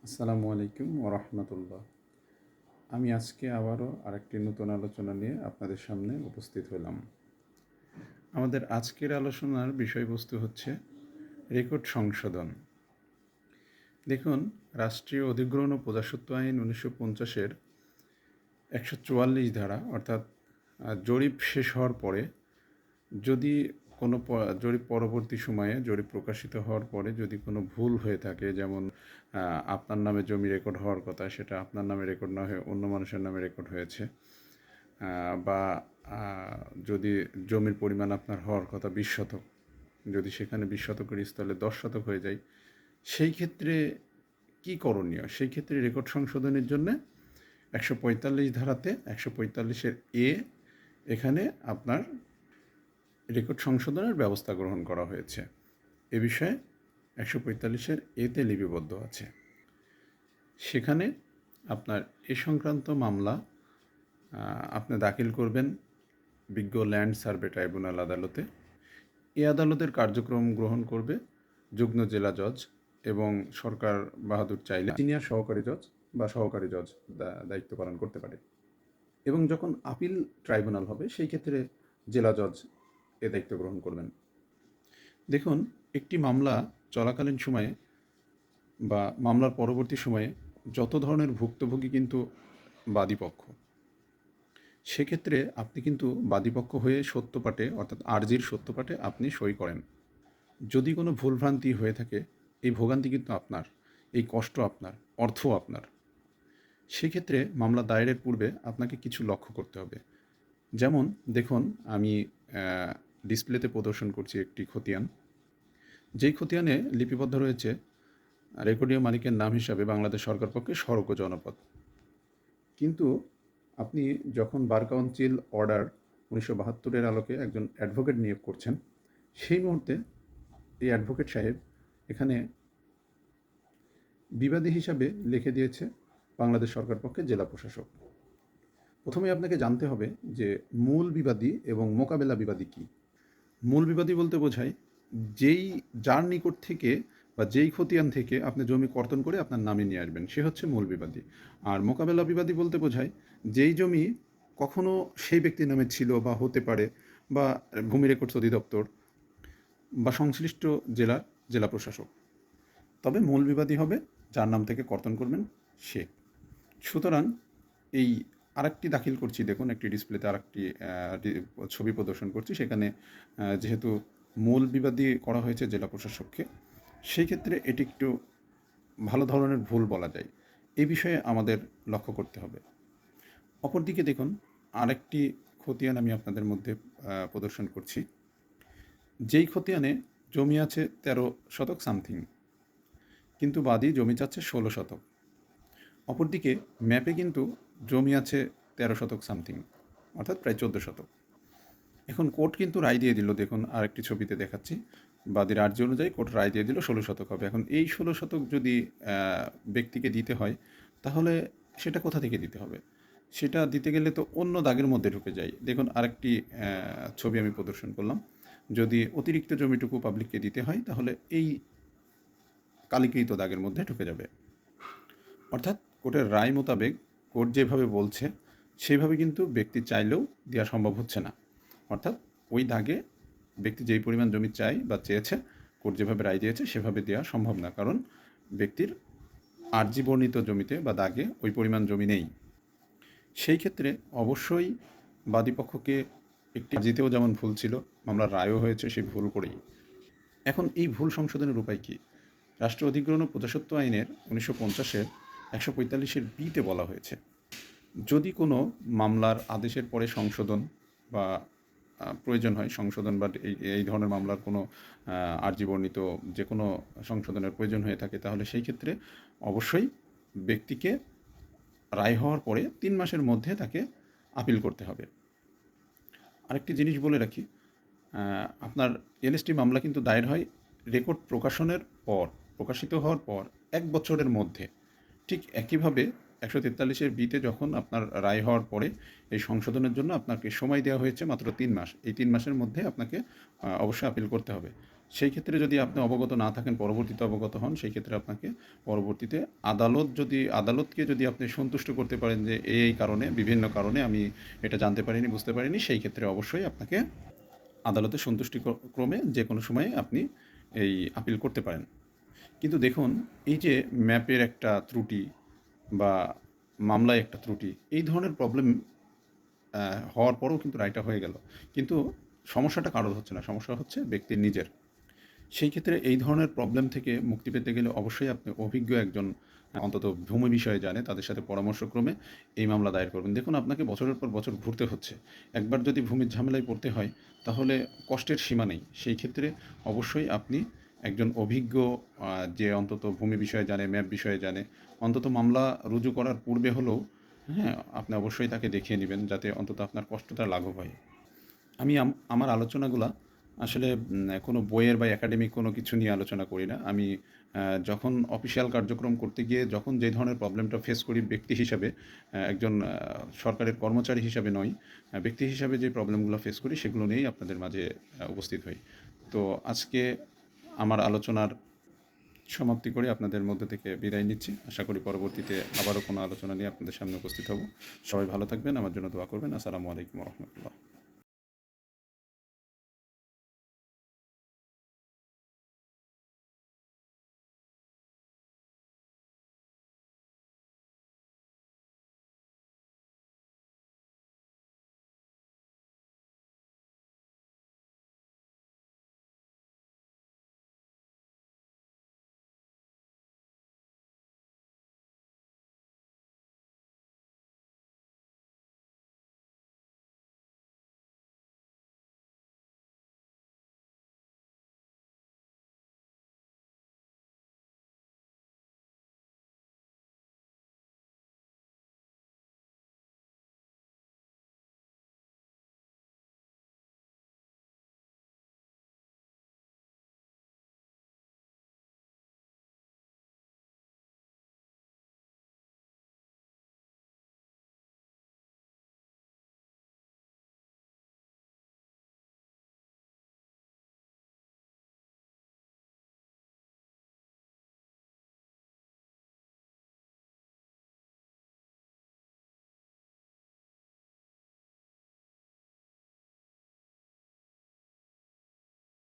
আসসালামু আলাইকুম ওরহমতুল্লাহ। আমি আজকে আবারও আরেকটি নতুন আলোচনা নিয়ে আপনাদের সামনে উপস্থিত হলাম। আমাদের আজকের আলোচনার বিষয়বস্তু হচ্ছে রেকর্ড সংশোধন। দেখুন, রাষ্ট্রীয় অধিগ্রহণ ও প্রজাস্বত্ব আইন 1950-এর 144 ধারা, অর্থাৎ জরিপ শেষ হওয়ার পরে যদি কোনো জরিপ পরবর্তী সময়ে জরিপ প্রকাশিত হওয়ার পরে যদি কোনো ভুল হয়ে থাকে, যেমন আপনার নামে জমি রেকর্ড হওয়ার কথা সেটা আপনার নামে রেকর্ড না হয়ে অন্য মানুষের নামে রেকর্ড হয়েছে, বা যদি জমির পরিমাণ আপনার হওয়ার কথা 20 শতক, যদি সেখানে 20 শতকের স্থলে 10 শতক হয়ে যায়, সেই ক্ষেত্রে কী করণীয়? সেই ক্ষেত্রে রেকর্ড সংশোধনের জন্য 145 ধারাতে 145-এর এখানে আপনার রেকর্ড সংশোধনের ব্যবস্থা গ্রহণ করা হয়েছে। এ বিষয়ে 145-এর এতে লিপিবদ্ধ আছে। সেখানে আপনার এ সংক্রান্ত মামলা আপনি দাখিল করবেন বিজ্ঞ ল্যান্ড সার্ভে ট্রাইব্যুনাল আদালতে। এই আদালতের কার্যক্রম গ্রহণ করবে যুগ্ম জেলা জজ এবং সরকার বাহাদুর চাইলে সিনিয়র সহকারী জজ বা সহকারী জজ দায়িত্ব পালন করতে পারে। এবং যখন আপিল ট্রাইব্যুনাল হবে সেই ক্ষেত্রে জেলা জজ এ দায়িত্ব গ্রহণ করবেন। দেখুন, একটি মামলা চলাকালীন সময়ে বা মামলার পরবর্তী সময়ে যত ধরনের ভুক্তভোগী কিন্তু বাদীপক্ষ, সেক্ষেত্রে আপনি কিন্তু বাদীপক্ষ হয়ে সত্যপাঠে, অর্থাৎ আর্জির সত্যপাঠে আপনি সই করেন। যদি কোনো ভুলভ্রান্তি হয়ে থাকে, এই ভোগান্তি কিন্তু আপনার, এই কষ্ট আপনার, অর্থ আপনার। সেক্ষেত্রে মামলা দায়েরের পূর্বে আপনাকে কিছু লক্ষ্য করতে হবে। যেমন দেখুন, আমি ডিসপ্লেতে প্রদর্শন করছি একটি খতিয়ান। যেই খতিয়ানে লিপিবদ্ধ রয়েছে রেকর্ডীয় মালিকের নাম হিসাবে বাংলাদেশ সরকার পক্ষে সড়ক ও জনপথ। কিন্তু আপনি যখন বার কাউন্সিল অর্ডার 1972-এর আলোকে একজন অ্যাডভোকেট নিয়োগ করছেন, সেই মুহূর্তে এই অ্যাডভোকেট সাহেব এখানে বিবাদী হিসাবে লিখে দিয়েছে বাংলাদেশ সরকার পক্ষে জেলা প্রশাসক। প্রথমে আপনাকে জানতে হবে যে মূল বিবাদী এবং মোকাবেলা বিবাদী কী। মূল বিবাদী বলতে বোঝায় যার নিকট থেকে বা যেই খতিয়ান থেকে আপনি জমি কর্তন করে আপনার নামে নিয়ে আসবেন, সে হচ্ছে মূল বিবাদী। আর মোকাবেলা বিবাদী বলতে বোঝায় যেই জমি কখনো সেই ব্যক্তির নামে ছিল বা হতে পারে, বা ভূমি রেকর্ডস অধিদপ্তর বা সংশ্লিষ্ট জেলার জেলা প্রশাসক। তবে মূল বিবাদী হবে যার নাম থেকে কর্তন করবেন সে। সুতরাং এই আরেকটি দাখিল করছি, দেখুন একটি ডিসপ্লেতে আরেকটি ছবি প্রদর্শন করছি। সেখানে যেহেতু মূল বিবাদী করা হয়েছে জেলা প্রশাসককে, সেই ক্ষেত্রে এটি একটু ভালো ধরনের ভুল বলা যায়। এই বিষয়ে আমাদের লক্ষ্য করতে হবে। অপরদিকে দেখুন, আরেকটি খতিয়ান আমি আপনাদের মধ্যে প্রদর্শন করছি। যেই খতিয়ানে জমি আছে 13 শতক সামথিং, কিন্তু বাদী জমি চাচ্ছে 16 শতক। অপরদিকে ম্যাপে কিন্তু জমি আছে 13 শতক সামথিং, অর্থাৎ প্রায় 14 শতক। এখন কোর্ট কিন্তু রায় দিয়ে দিল, দেখুন আরেকটি ছবিতে দেখাচ্ছি। বাদীর আর্জি অনুযায়ী কোর্ট রায় দিয়ে দিল 16 শতক হবে। এখন এই 16 শতক যদি ব্যক্তিকে দিতে হয়, তাহলে সেটা কোথা থেকে দিতে হবে? সেটা দিতে গেলে তো অন্য দাগের মধ্যে ঢুকে যায়। দেখুন আরেকটি ছবি আমি প্রদর্শন করলাম। যদি অতিরিক্ত জমিটুকু পাবলিককে দিতে হয়, তাহলে এই কালিকৃত দাগের মধ্যে ঢুকে যাবে। অর্থাৎ কোর্টের রায় মোতাবেক কোর্ট যেভাবে বলছে সেইভাবে কিন্তু ব্যক্তি চাইলেও দেওয়া সম্ভব হচ্ছে না। অর্থাৎ ওই দাগে ব্যক্তি যেই পরিমাণ জমি চাই বা চেয়েছে, কোর্ট যেভাবে রায় দিয়েছে সেভাবে দেওয়া সম্ভব না, কারণ ব্যক্তির আর্জি বর্ণিত জমিতে বা দাগে ওই পরিমাণ জমি নেই। সেই ক্ষেত্রে অবশ্যই বাদীপক্ষকে একটি আর্জিতেও যেমন ভুল ছিল, মামলার রায়ও হয়েছে সেই ভুল করেই। এখন এই ভুল সংশোধনের উপায় কী? রাষ্ট্র অধিগ্রহণ ও প্রজাস্বত্ব আইনের 1950-এর 145-এর বিতে বলা হয়েছে, যদি কোনো মামলার আদেশের পরে সংশোধন বা প্রয়োজন হয়, সংশোধন বা এই ধরনের মামলার কোনো আর্জি বর্ণিত যে কোনো সংশোধনের প্রয়োজন হয়ে থাকে, তাহলে সেই ক্ষেত্রে অবশ্যই ব্যক্তিকে রায় হওয়ার পরে 3 মাসের মধ্যে তাকে আপিল করতে হবে। আরেকটি জিনিস বলে রাখি, আপনার এনএসটি মামলা কিন্তু দায়ের হয় রেকর্ড প্রকাশনের পর, প্রকাশিত হওয়ার পর 1 বছরের মধ্যে। ঠিক একইভাবে 143-এর বিতে যখন আপনার রায় হওয়ার পরে এই সংশোধনের জন্য আপনাকে সময় দেওয়া হয়েছে মাত্র 3 মাস। এই 3 মাসের মধ্যে আপনাকে অবশ্যই আপিল করতে হবে। সেই ক্ষেত্রে যদি আপনি অবগত না থাকেন, পরবর্তীতে অবগত হন, সেই ক্ষেত্রে আপনাকে পরবর্তীতে আদালতকে যদি আপনি সন্তুষ্ট করতে পারেন যে এই কারণে, বিভিন্ন কারণে আমি এটা জানতে পারিনি, বুঝতে পারিনি, সেই ক্ষেত্রে অবশ্যই আপনাকে আদালতের ক্রমে যে কোনো সময়ে আপনি এই আপিল করতে পারেন। কিন্তু দেখুন, এই যে ম্যাপের একটা ত্রুটি বা মামলায় একটা ত্রুটি, এই ধরনের প্রবলেম হওয়ার পরেও কিন্তু রায়টা হয়ে গেল। কিন্তু সমস্যাটা কারোর হচ্ছে না, সমস্যা হচ্ছে ব্যক্তির নিজের। সেই ক্ষেত্রে এই ধরনের প্রবলেম থেকে মুক্তি পেতে গেলে অবশ্যই আপনি অভিজ্ঞ একজন, অন্তত ভূমি বিষয়ে জানে, তাদের সাথে পরামর্শক্রমে এই মামলা দায়ের করবেন। দেখুন, আপনাকে বছরের পর বছর ঘুরতে হচ্ছে। একবার যদি ভূমির ঝামেলায় পড়তে হয়, তাহলে কষ্টের সীমা নেই। সেই ক্ষেত্রে অবশ্যই আপনি একজন অভিজ্ঞ, যে অন্তত ভূমি বিষয়ে জানে, ম্যাপ বিষয়ে জানে, অন্তত মামলা রুজু করার পূর্বে হলেও, হ্যাঁ, আপনি অবশ্যই তাকে দেখিয়ে নেবেন, যাতে অন্তত আপনার কষ্টটা লাঘব হয়। আমি আমার আলোচনাগুলা আসলে কোনো বইয়ের বা একাডেমিক কোনো কিছু নিয়ে আলোচনা করি না। আমি যখন অফিসিয়াল কার্যক্রম করতে গিয়ে যখন যে ধরনের প্রবলেমটা ফেস করি ব্যক্তি হিসাবে, একজন সরকারের কর্মচারী হিসাবে নয়, ব্যক্তি হিসাবে যে প্রবলেমগুলো ফেস করি সেগুলো নিয়েই আপনাদের মাঝে উপস্থিত হই। তো আজকে আমার আলোচনার সমাপ্তি করে আপনাদের মধ্যে থেকে বিদায় নিচ্ছি। আশা করি পরবর্তীতে আবারও কোনো আলোচনা নিয়ে আপনাদের সামনে উপস্থিত হব। সবাই ভালো থাকবেন, আমার জন্য দোয়া করবেন। আসসালামু আলাইকুম ওয়া রাহমাতুল্লাহ।